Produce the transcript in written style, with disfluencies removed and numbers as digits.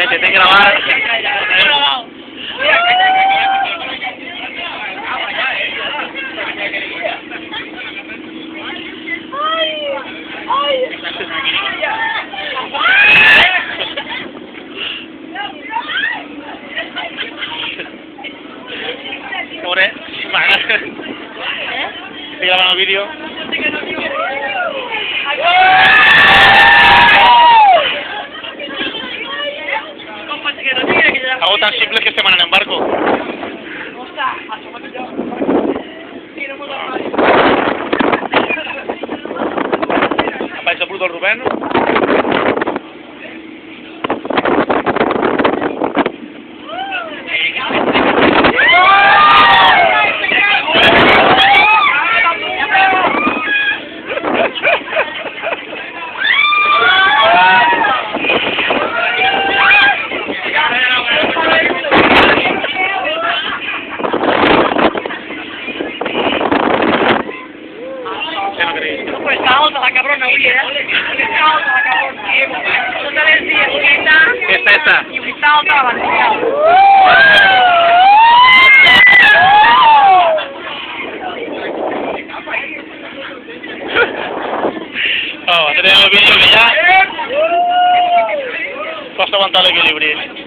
Te intenté grabar. Pobre, estoy grabando vídeo. Algo tan simple que se manan en barco. Aparece bruto el Rubén. Pues está alta la cabrona, oye, está alta la cabrona. No te decía, Esta. y está alta la valenciana. Vamos, tenemos el vídeo que ya... Vas a aguantar el equilibrio.